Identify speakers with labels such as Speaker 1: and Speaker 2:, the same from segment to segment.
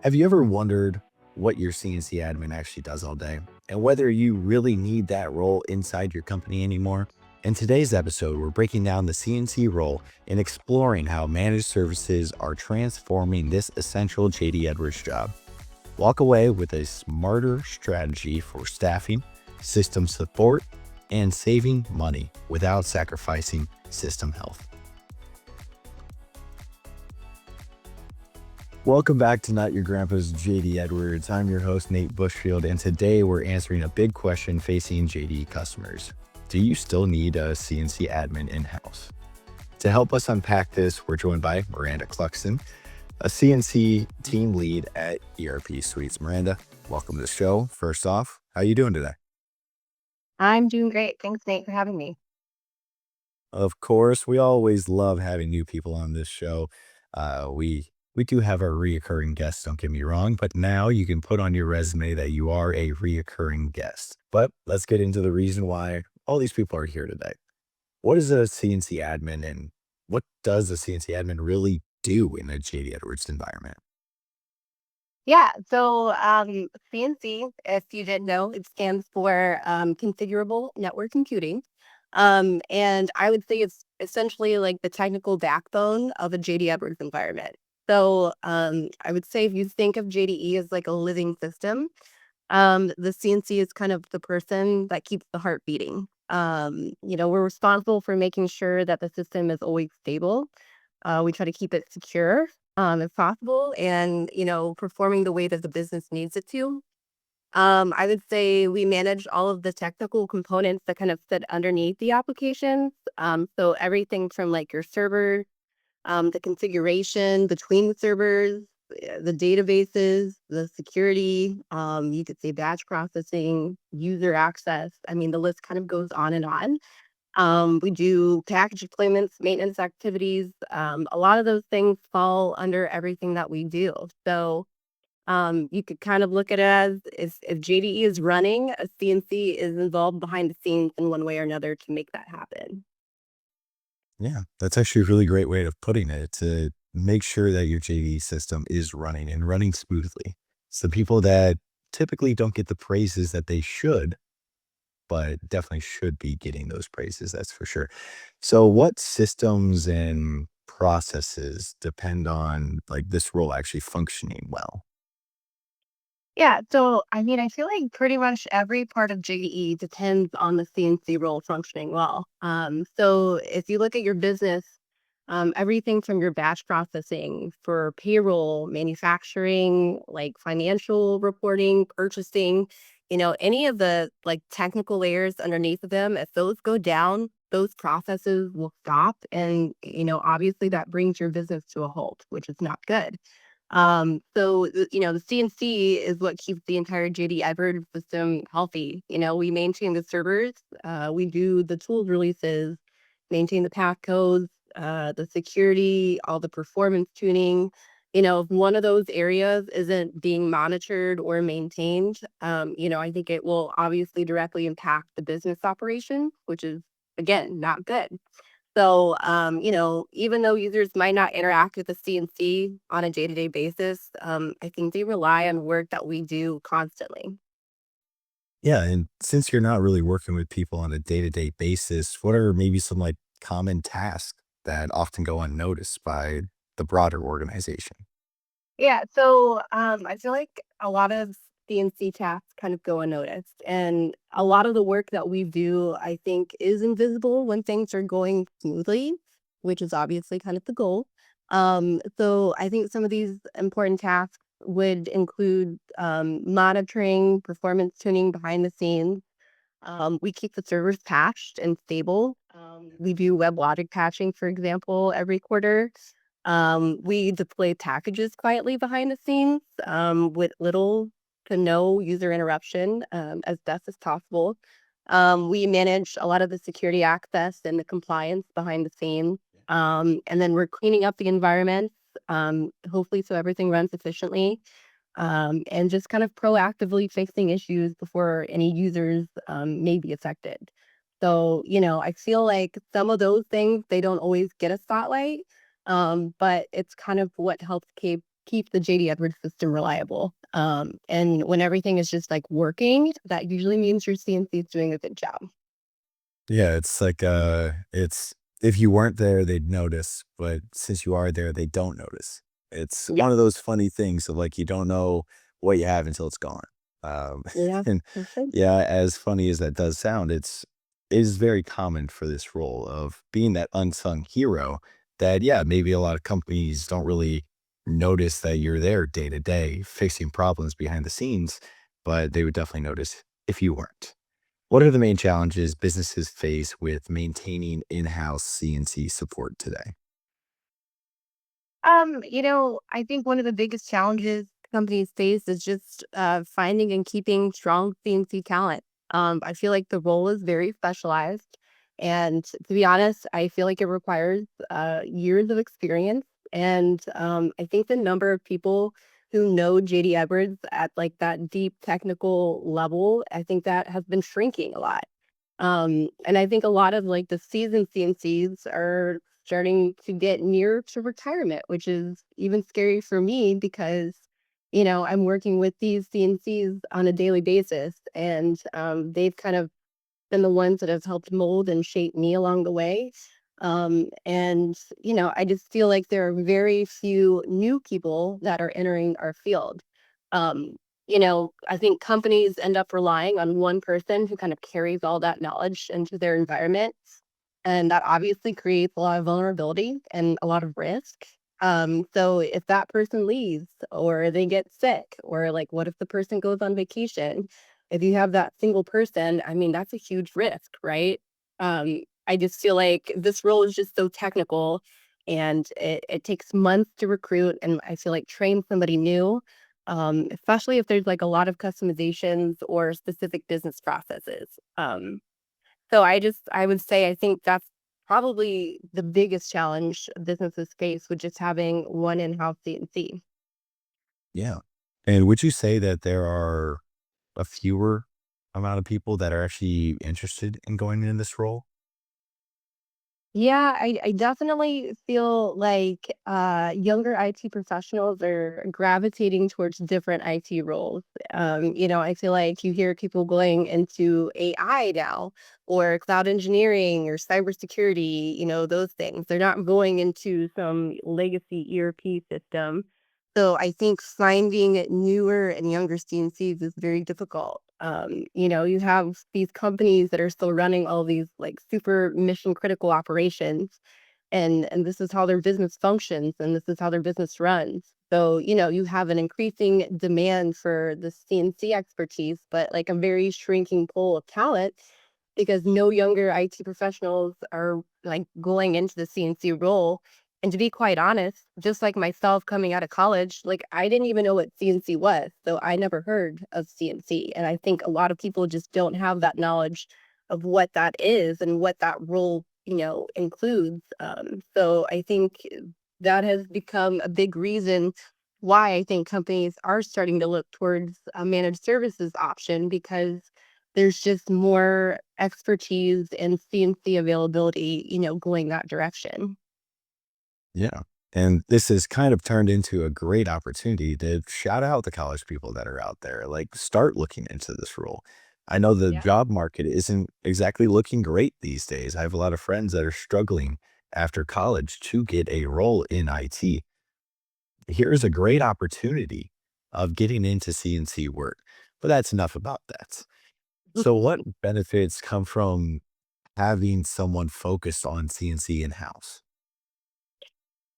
Speaker 1: Have you ever wondered what your CNC admin actually does all day and whether you really need that role inside your company anymore? In today's episode, we're breaking down the CNC role and exploring how managed services are transforming this essential JD Edwards job. Walk away with a smarter strategy for staffing, system support, and saving money without sacrificing system health. Welcome back to Not Your Grandpa's JD Edwards. I'm your host, Nate Bushfield, and today we're answering a big question facing JD customers. Do you still need a CNC admin in-house? To help us unpack this, we're joined by Miranda Cluxton, a CNC Team Lead at ERP Suites. Miranda, welcome to the show. First off, how are you doing today?
Speaker 2: I'm doing great. Thanks, Nate, for having me.
Speaker 1: Of course, we always love having new people on this show. We do have our reoccurring guests, don't get me wrong, but now you can put on your resume that you are a reoccurring guest. But let's get into the reason why all these people are here today. What is a CNC admin and what does a CNC admin really do in a JD Edwards environment?
Speaker 2: CNC, if you didn't know, it stands for Configurable Network Computing. And I would say it's essentially like the technical backbone of a JD Edwards environment. I would say if you think of JDE as like a living system, the CNC is kind of the person that keeps the heart beating. We're responsible for making sure that the system is always stable. We try to keep it secure if possible and, performing the way that the business needs it to. I would say we manage all of the technical components that kind of sit underneath the applications. So everything from like your server, the configuration between the servers, the databases, the security, you could say batch processing, user access. I mean, the list kind of goes on and on. We do package deployments, maintenance activities. A lot of those things fall under everything that we do. You could kind of look at it as if JDE is running, a CNC is involved behind the scenes in one way or another to make that happen.
Speaker 1: Yeah, that's actually a really great way of putting it to make sure that your JD system is running and running smoothly. So people that typically don't get the praises that they should, but definitely should be getting those praises, that's for sure. So what systems and processes depend on like this role actually functioning well?
Speaker 2: I feel like pretty much every part of JDE depends on the CNC role functioning well. So if you look at your business, everything from your batch processing for payroll, manufacturing, like financial reporting, purchasing, any of the like technical layers underneath of them, if those go down, those processes will stop. And, obviously that brings your business to a halt, which is not good. The CNC is what keeps the entire JD Edwards system healthy. We maintain the servers, we do the tools releases, maintain the pathcodes, the security, all the performance tuning. If one of those areas isn't being monitored or maintained, I think it will obviously directly impact the business operation, which is again not good. Even though users might not interact with the CNC on a day-to-day basis, I think they rely on work that we do constantly.
Speaker 1: Yeah, and since you're not really working with people on a day-to-day basis, what are maybe some like common tasks that often go unnoticed by the broader organization?
Speaker 2: I feel like a lot of CNC tasks kind of go unnoticed, and a lot of the work that we do, I think, is invisible when things are going smoothly, which is obviously kind of the goal. I think some of these important tasks would include monitoring, performance tuning behind the scenes. We keep the servers patched and stable. We do WebLogic patching, for example, every quarter. We deploy packages quietly behind the scenes with little to no user interruption as best as possible. We manage a lot of the security access and the compliance behind the scenes. And then we're cleaning up the environment, hopefully, so everything runs efficiently and just kind of proactively fixing issues before any users may be affected. I feel like some of those things, they don't always get a spotlight, but it's kind of what helps keep keep the JD Edwards system reliable. And when everything is just like working, that usually means your CNC is doing a good job.
Speaker 1: Yeah, it's like, it's if you weren't there, they'd notice, but since you are there, they don't notice. It's
Speaker 2: Yep.
Speaker 1: one of those funny things of, like, you don't know what you have until it's gone. Um,
Speaker 2: Yeah.
Speaker 1: and
Speaker 2: That's it.
Speaker 1: yeah, as funny as that does sound, it is very common for this role of being that unsung hero that, yeah, maybe a lot of companies don't really notice that you're there day to day fixing problems behind the scenes, but they would definitely notice if you weren't. What are the main challenges businesses face with maintaining in-house CNC support today?
Speaker 2: I think one of the biggest challenges companies face is just finding and keeping strong CNC talent. I feel like the role is very specialized. And to be honest, I feel like it requires years of experience. And I think the number of people who know JD Edwards at like that deep technical level, I think that has been shrinking a lot. And I think a lot of like the seasoned CNCs are starting to get near to retirement, which is even scary for me because, I'm working with these CNCs on a daily basis, and they've kind of been the ones that have helped mold and shape me along the way. And I just feel like there are very few new people that are entering our field. Um, I think companies end up relying on one person who kind of carries all that knowledge into their environment. And that obviously creates a lot of vulnerability and a lot of risk. So if that person leaves or they get sick, or like what if the person goes on vacation? If you have that single person, I mean, that's a huge risk, right? I just feel like this role is just so technical and it takes months to recruit. And I feel like train somebody new, especially if there's like a lot of customizations or specific business processes. So I would say I think that's probably the biggest challenge businesses face with just having one in-house CNC.
Speaker 1: Yeah. And would you say that there are a fewer amount of people that are actually interested in going in this role?
Speaker 2: Yeah, I definitely feel like younger IT professionals are gravitating towards different IT roles. I feel like you hear people going into AI now, or cloud engineering, or cybersecurity, those things. They're not going into some legacy ERP system. So I think finding newer and younger CNCs is very difficult. You have these companies that are still running all these like super mission critical operations, and this is how their business functions and this is how their business runs. So, you have an increasing demand for the CNC expertise, but like a very shrinking pool of talent because no younger IT professionals are like going into the CNC role. And to be quite honest, just like myself coming out of college, like I didn't even know what CNC was. So I never heard of CNC. And I think a lot of people just don't have that knowledge of what that is and what that role, includes. So I think that has become a big reason why I think companies are starting to look towards a managed services option because there's just more expertise and CNC availability, going that direction.
Speaker 1: Yeah. And this has kind of turned into a great opportunity to shout out the college people that are out there. Like, start looking into this role. I know the
Speaker 2: Yeah.
Speaker 1: job market isn't exactly looking great these days. I have a lot of friends that are struggling after college to get a role in IT. Here's a great opportunity of getting into CNC work. But that's enough about that. So, what benefits come from having someone focused on CNC in house?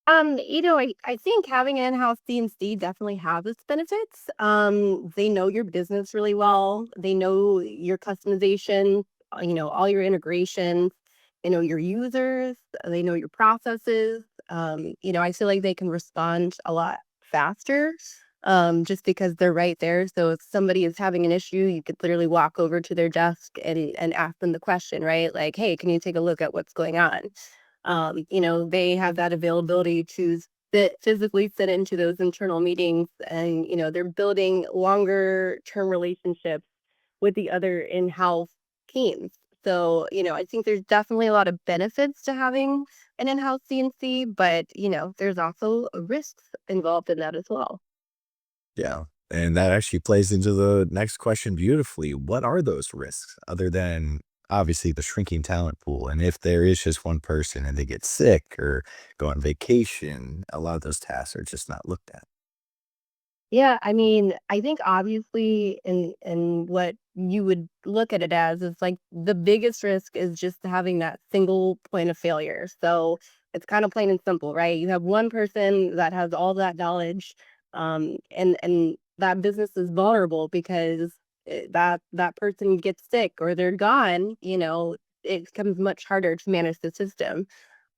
Speaker 2: I think having an in-house CNC definitely has its benefits. They know your business really well. They know your customization, all your integrations. They know your users. They know your processes. I feel like they can respond a lot faster, just because they're right there. So if somebody is having an issue, you could literally walk over to their desk and ask them the question, right? Like, hey, can you take a look at what's going on? They have that availability to physically sit into those internal meetings, and they're building longer term relationships with the other in-house teams. So, I think there's definitely a lot of benefits to having an in-house CNC, but, there's also risks involved in that as well.
Speaker 1: Yeah. And that actually plays into the next question beautifully. What are those risks other than obviously the shrinking talent pool? And if there is just one person and they get sick or go on vacation, a lot of those tasks are just not looked at.
Speaker 2: Yeah, I mean, I think obviously in what you would look at it as is like the biggest risk is just having that single point of failure. So it's kind of plain and simple, right? You have one person that has all that knowledge, and that business is vulnerable because that person gets sick or they're gone. It becomes much harder to manage the system.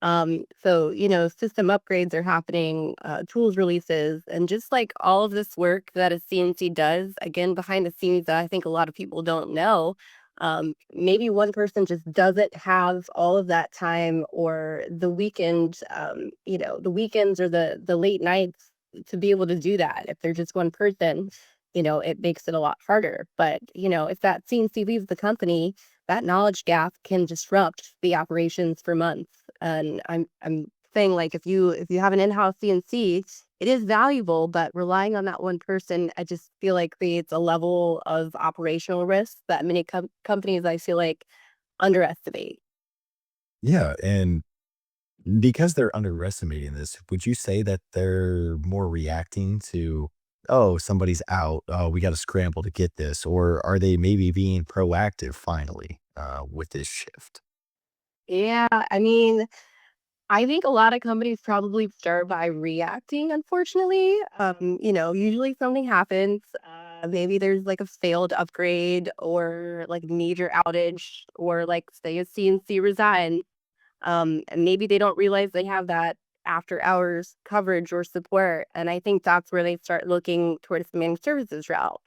Speaker 2: So, system upgrades are happening, tools releases, and just like all of this work that a CNC does, again, behind the scenes that I think a lot of people don't know. Maybe one person just doesn't have all of that time or the weekend, the weekends or the late nights to be able to do that. If they're just one person, it makes it a lot harder. But, if that CNC leaves the company, that knowledge gap can disrupt the operations for months. And I'm saying like if you have an in-house CNC, it is valuable, but relying on that one person, I just feel like creates a level of operational risk that many companies I feel like underestimate.
Speaker 1: Yeah. And because they're underestimating this, would you say that they're more reacting to, oh, somebody's out, oh, we got to scramble to get this? Or are they maybe being proactive finally with this shift?
Speaker 2: Yeah, I mean, I think a lot of companies probably start by reacting, unfortunately. Usually something happens. Maybe there's like a failed upgrade or like major outage or like say a CNC resign. And maybe they don't realize they have that after hours coverage or support. And I think that's where they start looking towards the managed services route.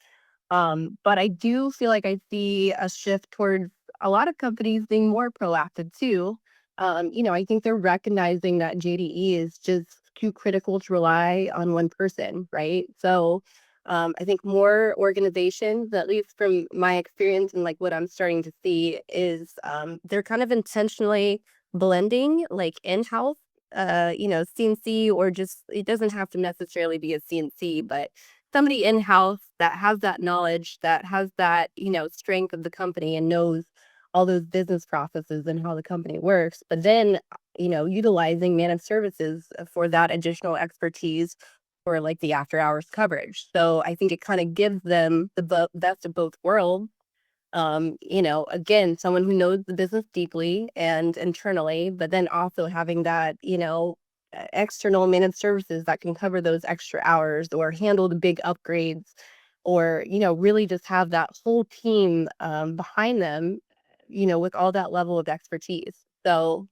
Speaker 2: But I do feel like I see a shift towards a lot of companies being more proactive too. I think they're recognizing that JDE is just too critical to rely on one person, right? So I think more organizations, at least from my experience and like what I'm starting to see, is they're kind of intentionally blending like in-house, CNC, or just it doesn't have to necessarily be a CNC, but somebody in-house that has that knowledge, that has that, strength of the company and knows all those business processes and how the company works, but then, utilizing managed services for that additional expertise for like the after hours coverage. So I think it kind of gives them the best of both worlds. Again, someone who knows the business deeply and internally, but then also having that, external managed services that can cover those extra hours or handle the big upgrades or, really just have that whole team behind them, with all that level of expertise. So,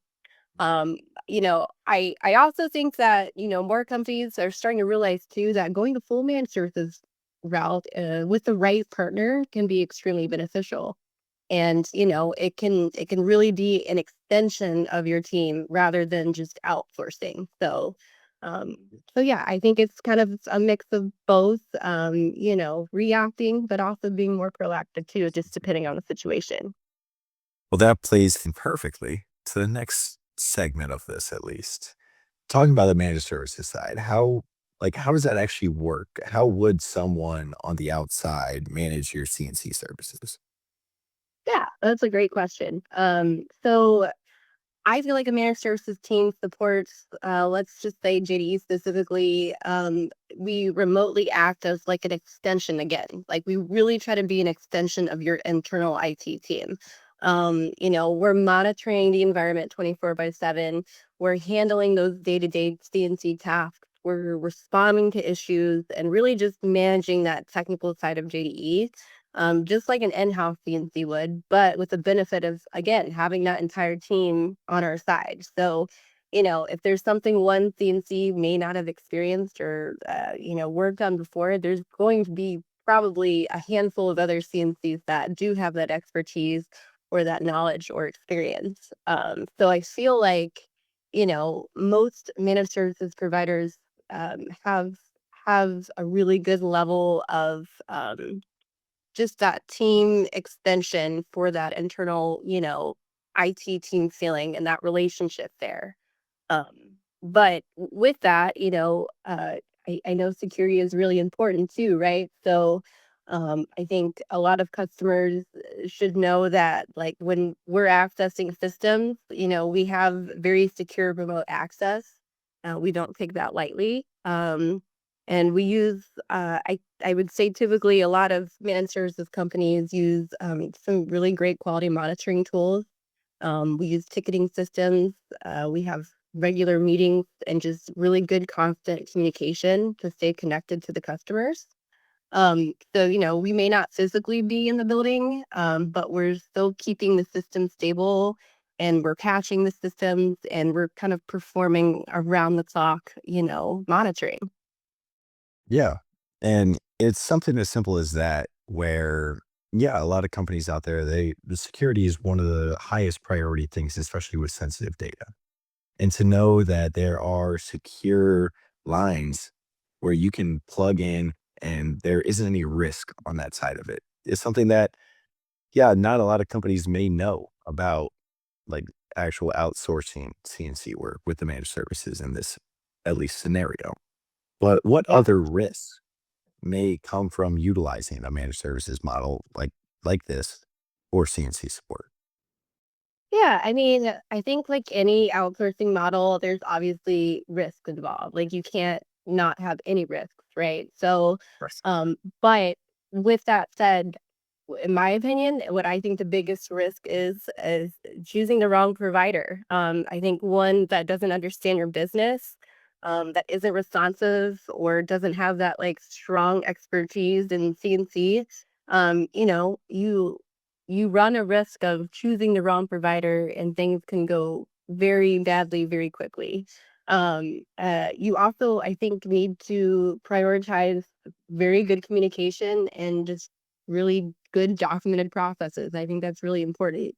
Speaker 2: um, I also think that, more companies are starting to realize too that going the full managed services route with the right partner can be extremely beneficial. And, it can really be an extension of your team rather than just outsourcing. Um, so yeah, I think it's kind of a mix of both, reacting, but also being more proactive too, just depending on the situation.
Speaker 1: Well, that plays in perfectly to the next segment of this, at least. Talking about the managed services side, how does that actually work? How would someone on the outside manage your CNC services?
Speaker 2: Yeah, that's a great question. So I feel like a managed services team supports, let's just say JDE specifically. We remotely act as like an extension again. Like we really try to be an extension of your internal IT team. We're monitoring the environment 24/7. We're handling those day-to-day CNC tasks. We're responding to issues and really just managing that technical side of JDE, just like an in-house CNC would, but with the benefit of, again, having that entire team on our side. So, if there's something one CNC may not have experienced or, worked on before, there's going to be probably a handful of other CNCs that do have that expertise or that knowledge or experience. So I feel like, most managed services providers have a really good level of just that team extension for that internal, IT team feeling and that relationship there. But with that, I know security is really important too, right? So I think a lot of customers should know that, like, when we're accessing systems, we have very secure remote access. We don't take that lightly. And we use, I would say typically a lot of managed services companies use some really great quality monitoring tools. We use ticketing systems. We have regular meetings and just really good constant communication to stay connected to the customers. So, we may not physically be in the building, but we're still keeping the system stable and we're patching the systems and we're kind of performing around the clock, monitoring.
Speaker 1: Yeah. And it's something as simple as that, where, yeah, a lot of companies out there, the security is one of the highest priority things, especially with sensitive data. And to know that there are secure lines where you can plug in and there isn't any risk on that side of it is something that, yeah, not a lot of companies may know about, like actual outsourcing CNC work with the managed services in this at least scenario. But what
Speaker 2: Yeah.
Speaker 1: other risks may come from utilizing a managed services model like this for CNC support?
Speaker 2: Yeah, I mean, I think like any outsourcing model, there's obviously risk involved. Like you can't not have any risks, right? So,
Speaker 1: Right.
Speaker 2: but with that said, in my opinion, what I think the biggest risk is choosing the wrong provider. I think one that doesn't understand your business, that isn't responsive or doesn't have that like strong expertise in CNC. You run a risk of choosing the wrong provider and things can go very badly very quickly. You also, I think, need to prioritize very good communication and just really good documented processes. I think that's really important.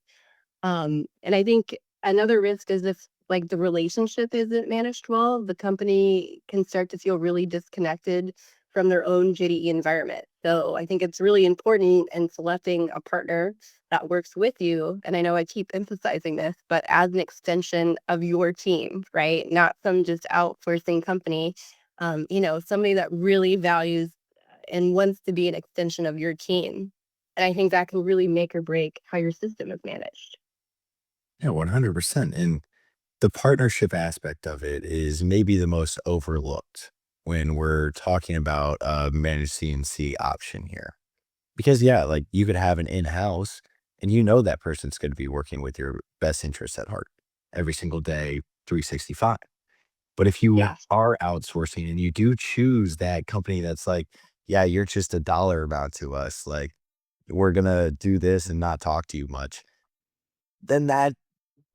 Speaker 2: And I think another risk is if like the relationship isn't managed well, the company can start to feel really disconnected from their own JDE environment. So I think it's really important in selecting a partner that works with you. And I know I keep emphasizing this, but as an extension of your team, right? Not some just outsourcing company. Somebody that really values and wants to be an extension of your team. And I think that can really make or break how your system is managed.
Speaker 1: Yeah, 100%. And the partnership aspect of it is maybe the most overlooked when we're talking about a managed CNC option here. Because, yeah, like you could have an in-house and you know that person's going to be working with your best interests at heart every single day, 365. But if you
Speaker 2: Yeah.
Speaker 1: are outsourcing and you do choose that company that's like, yeah, you're just a dollar amount to us, like we're going to do this and not talk to you much, then that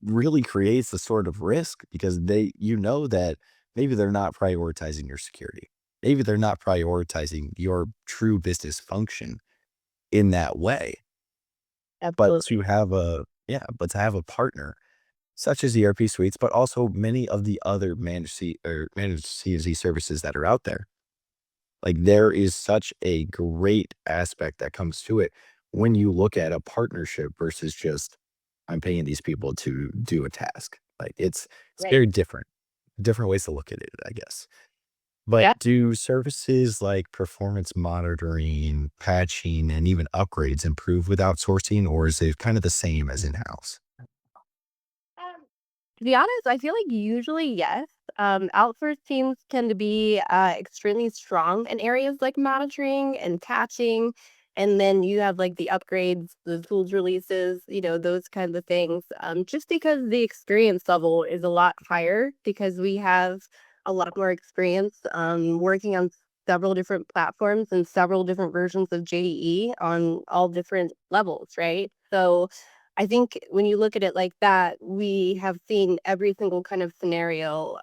Speaker 1: really creates a sort of risk because you know that maybe they're not prioritizing your security. Maybe they're not prioritizing your true business function in that way. But to
Speaker 2: Absolutely.
Speaker 1: have a yeah, but to have a partner such as ERP Suites, but also many of the other managed CNC services that are out there. Like there is such a great aspect that comes to it when you look at a partnership versus just I'm paying these people to do a task. Like it's
Speaker 2: Right.
Speaker 1: very different ways to look at it, I guess. But
Speaker 2: Yeah.
Speaker 1: do services like performance monitoring, patching, and even upgrades improve with outsourcing, or is it kind of the same as in-house?
Speaker 2: Um, to be honest, I feel like usually yes. Outsourced teams tend to be extremely strong in areas like monitoring and patching. And then you have like the upgrades, the tools releases, those kinds of things. Just because the experience level is a lot higher because we have a lot more experience working on several different platforms and several different versions of JDE on all different levels, right? So I think when you look at it like that, we have seen every single kind of scenario,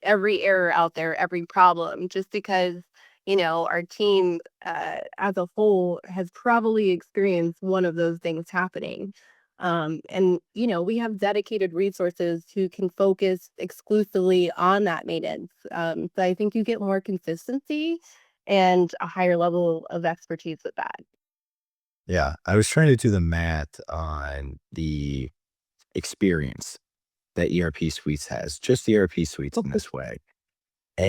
Speaker 2: every error out there, every problem, just because, our team as a whole has probably experienced one of those things happening. And, we have dedicated resources who can focus exclusively on that maintenance. So I think you get more consistency and a higher level of expertise with that.
Speaker 1: Yeah, I was trying to do the math on the experience that ERP Suites has, just the ERP Suites in this way.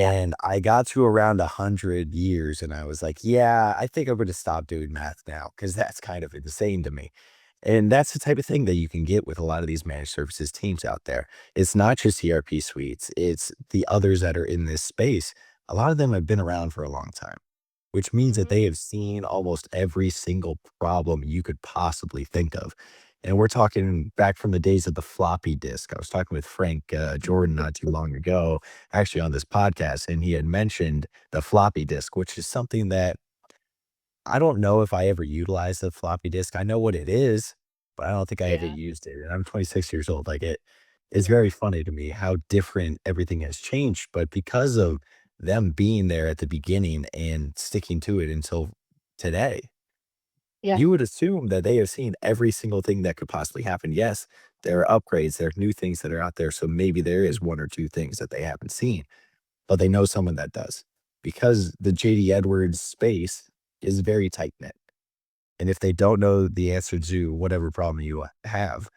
Speaker 2: Yeah.
Speaker 1: And I got to around 100 years and I was like, yeah, I think I'm going to stop doing math now because that's kind of insane to me. And that's the type of thing that you can get with a lot of these managed services teams out there. It's not just ERP Suites, it's the others that are in this space. A lot of them have been around for a long time, which means that
Speaker 2: Mhm.
Speaker 1: they have seen almost every single problem you could possibly think of. And we're talking back from the days of the floppy disk. I was talking with Frank Jordan not too long ago, actually on this podcast, and he had mentioned the floppy disk, which is something that I don't know if I ever utilized the floppy disk. I know what it is, but I don't think I ever
Speaker 2: Yeah.
Speaker 1: used it. And I'm 26 years old. Like it's
Speaker 2: Yeah.
Speaker 1: very funny to me how different everything has changed. But because of them being there at the beginning and sticking to it until today,
Speaker 2: Yeah.
Speaker 1: you would assume that they have seen every single thing that could possibly happen. Yes, there are upgrades, there are new things that are out there. So maybe there is one or two things that they haven't seen, but they know someone that does. Because the JD Edwards space is very tight knit. And if they don't know the answer to whatever problem you have,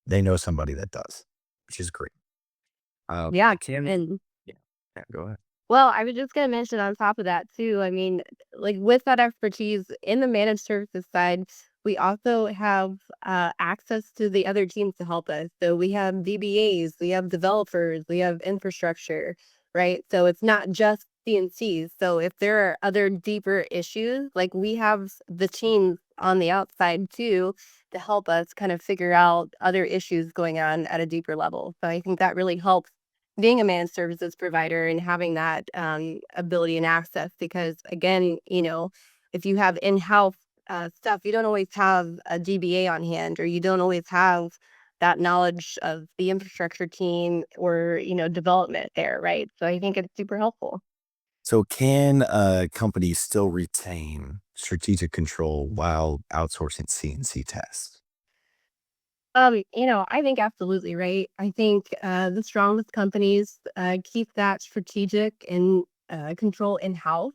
Speaker 1: they know somebody that does, which is great.
Speaker 2: Yeah.
Speaker 1: Can
Speaker 2: And
Speaker 1: Yeah, yeah, go ahead.
Speaker 2: well, I was just gonna mention on top of that too, I mean, like with that expertise in the managed services side, we also have access to the other teams to help us. So we have DBAs, we have developers, we have infrastructure, right? So it's not just CNCs. So if there are other deeper issues, like we have the teams on the outside too to help us kind of figure out other issues going on at a deeper level. So I think that really helps being a managed services provider and having that ability and access because again if you have in-house stuff you don't always have a DBA on hand or you don't always have that knowledge of the infrastructure team or development there, right? So I think it's super helpful.
Speaker 1: So, can companies still retain strategic control while outsourcing CNC tasks?
Speaker 2: I think absolutely right. I think the strongest companies keep that strategic and control in-house.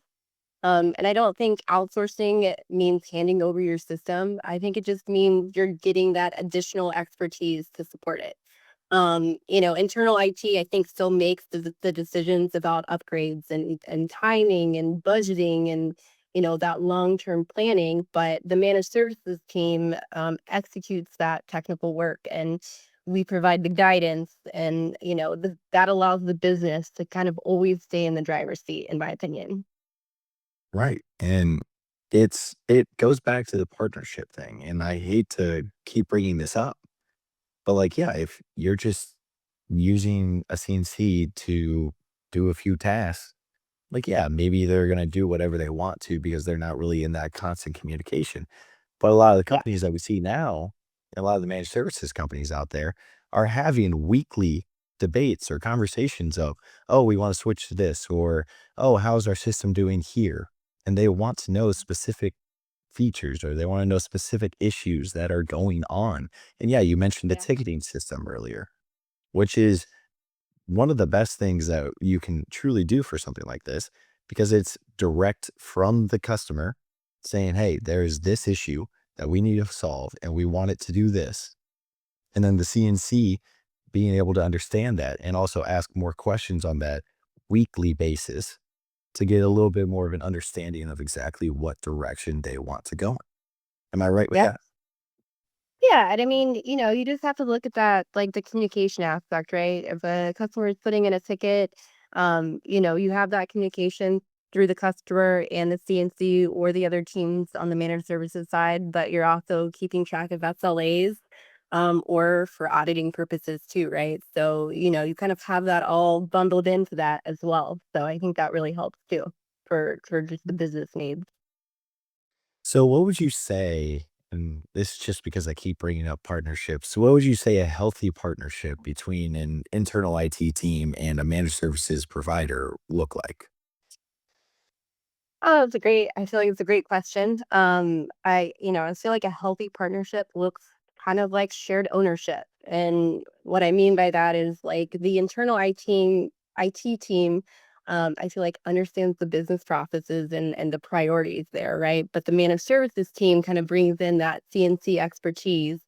Speaker 2: And I don't think outsourcing means handing over your system. I think it just means you're getting that additional expertise to support it. Internal IT, I think, still makes the decisions about upgrades and timing and budgeting and that long term planning. But the managed services team executes that technical work, and we provide the guidance, and that allows the business to kind of always stay in the driver's seat, in my opinion.
Speaker 1: Right. And it goes back to the partnership thing. And I hate to keep bringing this up, but like, yeah, if you're just using a CNC to do a few tasks, like, yeah, maybe they're going to do whatever they want to because they're not really in that constant communication. But a lot of the
Speaker 2: Yeah.
Speaker 1: companies that we see now, and a lot of the managed services companies out there are having weekly debates or conversations of, oh, we want to switch to this, or oh, how's our system doing here? And they want to know specific features or they want to know specific issues that are going on. And yeah, you mentioned the
Speaker 2: Yeah.
Speaker 1: ticketing system earlier, which is one of the best things that you can truly do for something like this because it's direct from the customer saying, hey, there's this issue that we need to solve and we want it to do this. And then the CNC being able to understand that and also ask more questions on that weekly basis to get a little bit more of an understanding of exactly what direction they want to go in. Am I right with
Speaker 2: Yeah.
Speaker 1: that?
Speaker 2: Yeah, and I mean, you just have to look at that, like the communication aspect, right? If a customer is putting in a ticket, you have that communication through the customer and the CNC or the other teams on the managed services side, but you're also keeping track of SLAs, or for auditing purposes too, right? So, you kind of have that all bundled into that as well. So I think that really helps too for just the business needs.
Speaker 1: So, what would you say, and this is just because I keep bringing up partnerships, what would you say a healthy partnership between an internal IT team and a managed services provider look like?
Speaker 2: Oh, I feel like it's a great question. I feel like a healthy partnership looks kind of like shared ownership. And what I mean by that is like the internal IT team I feel like understands the business processes and the priorities there, right? But the managed services team kind of brings in that CNC expertise.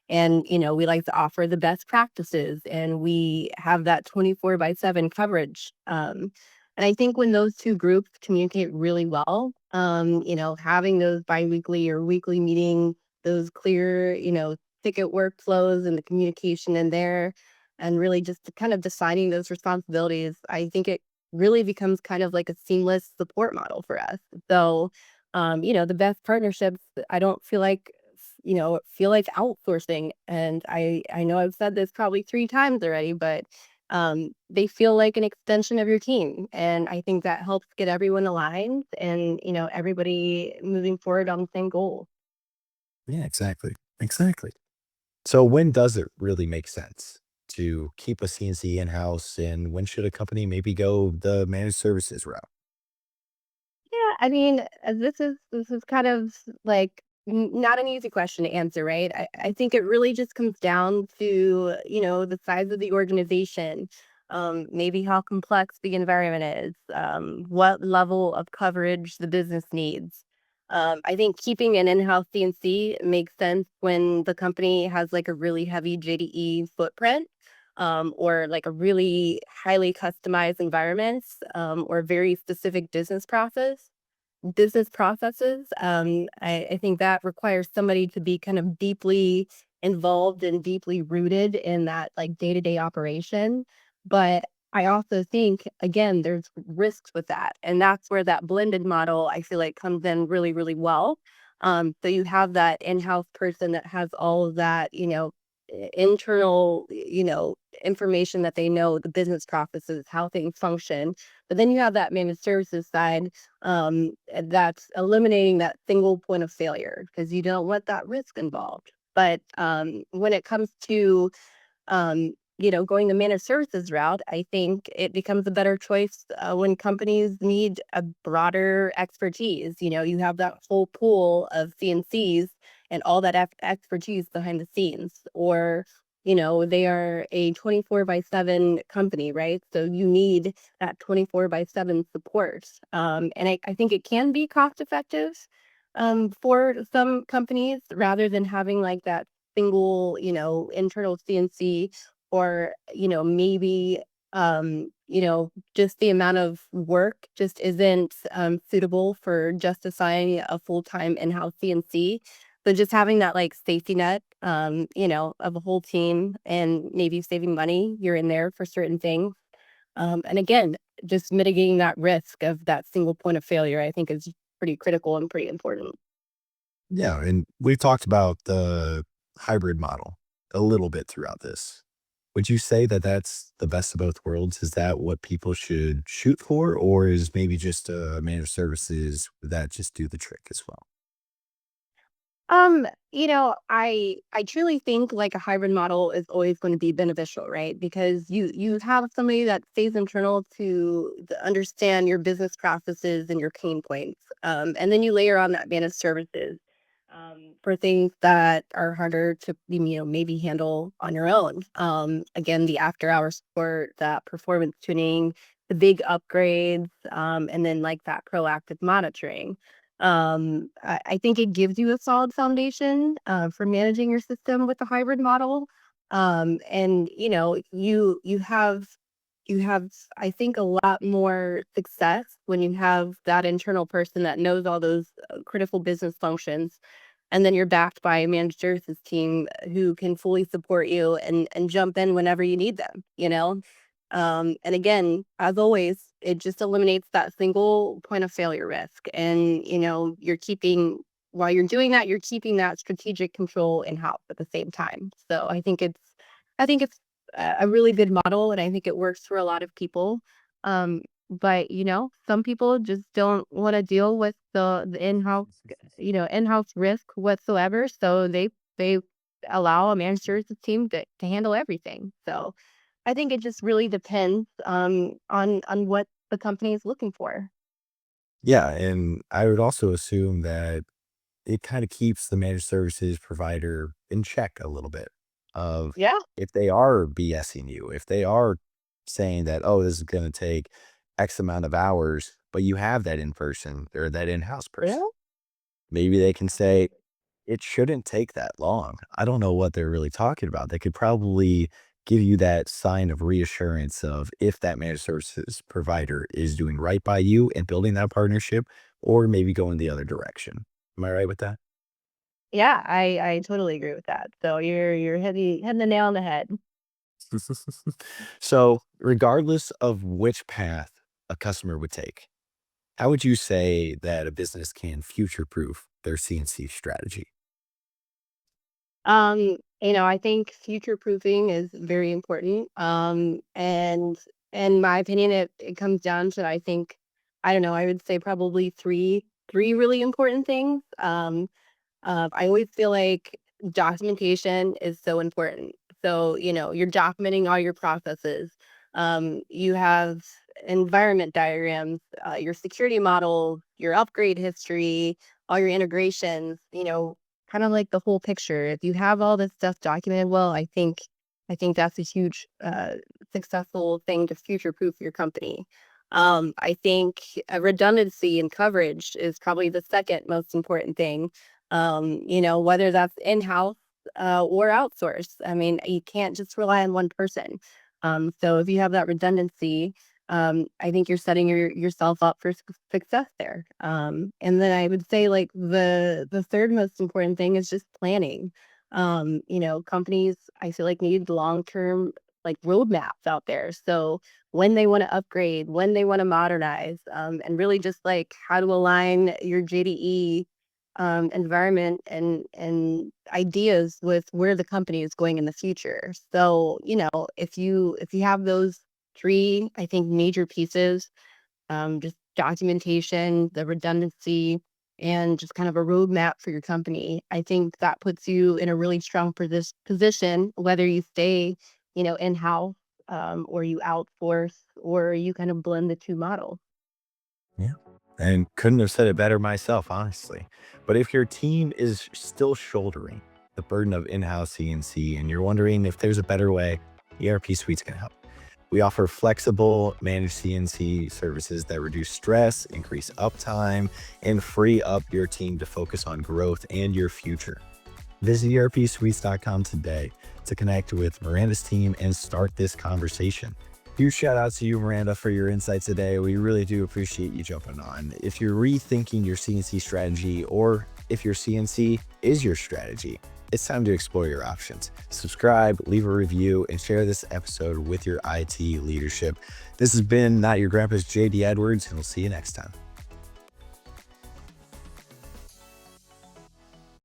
Speaker 2: And, we like to offer the best practices and we have that 24/7 coverage. And I think when those two groups communicate really well, having those biweekly or weekly meetings, those clear, ticket workflows and the communication in there, and really just kind of deciding those responsibilities, I think it really becomes kind of like a seamless support model for us. So, the best partnerships, I don't feel like, feel like outsourcing. And I know I've said this probably 3 times already, but they feel like an extension of your team. And I think that helps get everyone aligned and, everybody moving forward on the same goal.
Speaker 1: Yeah, exactly. Exactly. So when does it really make sense to keep a CNC in-house and when should a company maybe go the managed services route?
Speaker 2: Yeah, I mean, this is kind of like not an easy question to answer, right? I think it really just comes down to, the size of the organization, maybe how complex the environment is, what level of coverage the business needs. I think keeping an in-house CNC makes sense when the company has like a really heavy JDE footprint, or like a really highly customized environments, or very specific business processes. I think that requires somebody to be kind of deeply involved and deeply rooted in that like day-to-day operation. But I also think again, there's risks with that. And that's where that blended model I feel like comes in really, really well. So you have that in-house person that has all of that, internal, information that they know the business processes, how things function. But then you have that managed services side, that's eliminating that single point of failure because you don't want that risk involved. But when it comes to going the managed services route, I think it becomes a better choice when companies need a broader expertise. You have that whole pool of CNCs and all that expertise behind the scenes, or they are a 24/7 company, right? So you need that 24/7 support. And I think it can be cost effective for some companies rather than having like that single, internal CNC, or, maybe, just the amount of work just isn't suitable for justifying a full-time in-house CNC. So just having that like safety net, of a whole team and maybe saving money, you're in there for certain things. And again, just mitigating that risk of that single point of failure, I think is pretty critical and pretty important.
Speaker 1: Yeah, and we've talked about the hybrid model a little bit throughout this. Would you say that that's the best of both worlds? Is that what people should shoot for, or is maybe just managed services that just do the trick as well?
Speaker 2: I truly think like a hybrid model is always going to be beneficial, right? Because you have somebody that stays internal to understand your business processes and your pain points. And then you layer on that managed services for things that are harder to maybe handle on your own. Again, the after hour support, that performance tuning, the big upgrades, and then like that proactive monitoring. I think it gives you a solid foundation for managing your system with the hybrid model. And you have I think a lot more success when you have that internal person that knows all those critical business functions, and then you're backed by a managed services team who can fully support you and jump in whenever you need them. And again, as always, it just eliminates that single point of failure risk. And, you're keeping, while you're doing that, you're keeping that strategic control in house at the same time. So I think it's a really good model and I think it works for a lot of people. But some people just don't want to deal with the in-house risk whatsoever. So they allow a managed services team to handle everything. So I think it just really depends, on what the company is looking for.
Speaker 1: Yeah, and I would also assume that it kind of keeps the managed services provider in check a little bit of
Speaker 2: Yeah.
Speaker 1: if they are BSing you, if they are saying that, oh, this is going to take X amount of hours, but you have that in person or that in-house person.
Speaker 2: Yeah.
Speaker 1: Maybe they can say, it shouldn't take that long. I don't know what they're really talking about. They could probably give you that sign of reassurance of if that managed services provider is doing right by you and building that partnership, or maybe going the other direction. Am I right with that?
Speaker 2: Yeah, I totally agree with that. So you're hitting the nail on the head.
Speaker 1: So, regardless of which path a customer would take, how would you say that a business can future proof their CNC strategy?
Speaker 2: I think future proofing is very important. And in my opinion, it comes down to I don't know, I would say probably three really important things. I always feel like documentation is so important. So, you're documenting all your processes. You have environment diagrams, your security models, your upgrade history, all your integrations, kind of like the whole picture. If you have all this stuff documented well, I think that's a huge successful thing to future proof your company. I think redundancy and coverage is probably the second most important thing, whether that's in-house or outsourced. I mean, you can't just rely on one person. So if you have that redundancy, I think you're setting yourself up for success there. And then I would say like the third most important thing is just planning. Companies I feel like need long-term like roadmaps out there. So when they want to upgrade, when they want to modernize, and really just like how to align your JDE environment and ideas with where the company is going in the future. So, if you have those three, I think major pieces, just documentation, the redundancy, and just kind of a roadmap for your company, I think that puts you in a really strong position, whether you stay, in house, or you outsource, or you kind of blend the two models.
Speaker 1: Yeah. And couldn't have said it better myself, honestly. But if your team is still shouldering the burden of in-house CNC and you're wondering if there's a better way, ERP Suites can help. We offer flexible managed CNC services that reduce stress, increase uptime, and free up your team to focus on growth and your future. Visit ERPSuites.com today to connect with Miranda's team and start this conversation. Huge shout out to you, Miranda, for your insights today. We really do appreciate you jumping on. If you're rethinking your CNC strategy or if your CNC is your strategy, it's time to explore your options. Subscribe, leave a review, and share this episode with your IT leadership. This has been Not Your Grandpa's JD Edwards, and we'll see you next time.